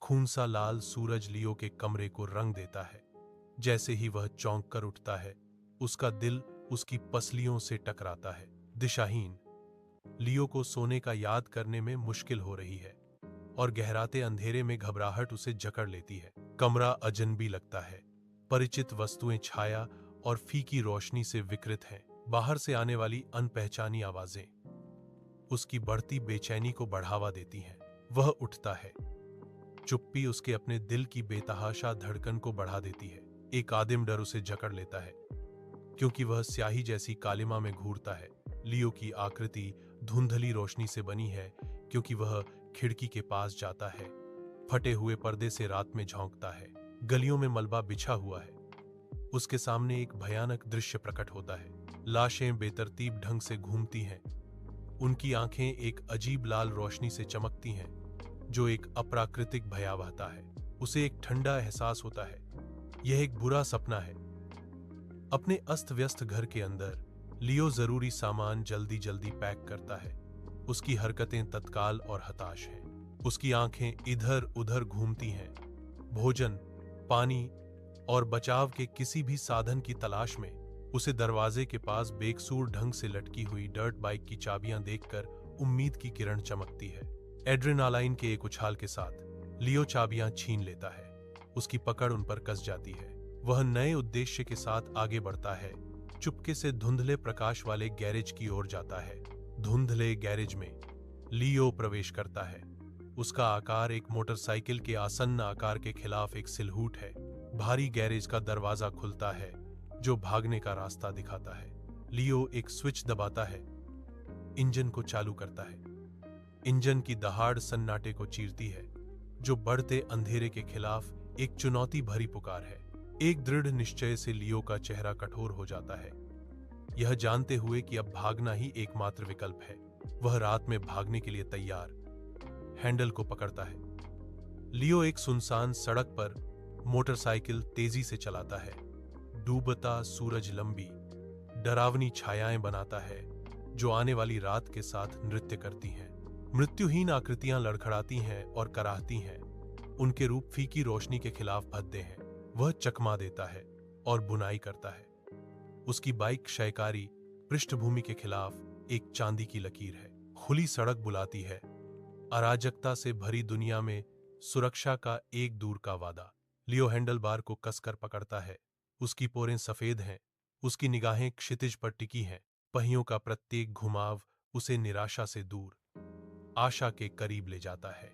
खून सा लाल सूरज लियो के कमरे को रंग देता है। जैसे ही वह चौंक कर उठता है, उसका दिल उसकी पसलियों से टकराता है। दिशाहीन लियो को सोने का याद करने में मुश्किल हो रही है और गहराते अंधेरे में घबराहट उसे जकड़ लेती है। कमरा अजनबी लगता है। परिचित वस्तुएं छाया और फीकी रोशनी से विकृत हैं। बाहर से आने वाली अनपहचानी आवाजें उसकी बढ़ती बेचैनी को बढ़ावा देती हैं। वह उठता है। चुप्पी उसके अपने दिल की बेतहाशा धड़कन को बढ़ा देती है। एक आदिम डर उसे जकड़ लेता है, क्योंकि वह स्याही जैसी कालिमा में घूरता है। लियो की आकृति धुंधली रोशनी से बनी है, क्योंकि वह खिड़की के पास जाता है। फटे हुए पर्दे से रात में झोंकता है। गलियों में मलबा बिछा हुआ है। उसके सामने एक भयानक दृश्य प्रकट होता है। लाशें बेतरतीब ढंग से घूमती हैं। उनकी आंखें एक अजीब लाल रोशनी से चमकती हैं, जो एक अप्राकृतिक भयावहता है। उसे एक ठंडा एहसास होता है, यह एक बुरा सपना है। अपने अस्त व्यस्त घर के अंदर लियो जरूरी सामान जल्दी जल्दी पैक करता है। उसकी हरकतें तत्काल और हताश हैं। उसकी आंखें इधर उधर घूमती हैं, भोजन, पानी और बचाव के किसी भी साधन की तलाश में। उसे दरवाजे के पास बेकसूर ढंग से लटकी हुई डर्ट बाइक की चाबियां देखकर उम्मीद की किरण चमकती है। एड्रेनालाइन के एक उछाल के साथ लियो चाबियां छीन लेता है। उसकी पकड़ उन पर कस जाती है। वह नए उद्देश्य के साथ आगे बढ़ता है। चुपके से धुंधले प्रकाश वाले गैरेज की ओर जाता है। धुंधले गैरेज में लियो प्रवेश करता है। उसका आकार एक मोटरसाइकिल के आसन्न आकार के खिलाफ एक सिलहूट है। भारी गैरेज का दरवाजा खुलता है, जो भागने का रास्ता दिखाता है। लियो एक स्विच दबाता है, इंजन को चालू करता है। इंजन की दहाड़ सन्नाटे को चीरती है, जो बढ़ते अंधेरे के खिलाफ एक चुनौती भरी पुकार है। एक दृढ़ निश्चय से लियो का चेहरा कठोर हो जाता है, यह जानते हुए कि अब भागना ही एकमात्र विकल्प है। वह रात में भागने के लिए तैयार हैंडल को पकड़ता है। लियो एक सुनसान सड़क पर मोटरसाइकिल तेजी से चलाता है। डूबता सूरज लंबी डरावनी छायाएं बनाता है, जो आने वाली रात के साथ नृत्य करती हैं। मृत्युहीन आकृतियां लड़खड़ाती हैं और कराहती हैं। उनके रूप फीकी रोशनी के खिलाफ भद्दे हैं। वह चकमा देता है और बुनाई करता है। उसकी बाइक क्षयकारी पृष्ठभूमि के खिलाफ एक चांदी की लकीर है। खुली सड़क बुलाती है। अराजकता से भरी दुनिया में सुरक्षा का एक दूर का वादा। लियो हैंडल बार को कसकर पकड़ता है। उसकी पोरें सफेद हैं। उसकी निगाहें क्षितिज पर टिकी हैं। पहियों का प्रत्येक घुमाव उसे निराशा से दूर आशा के करीब ले जाता है।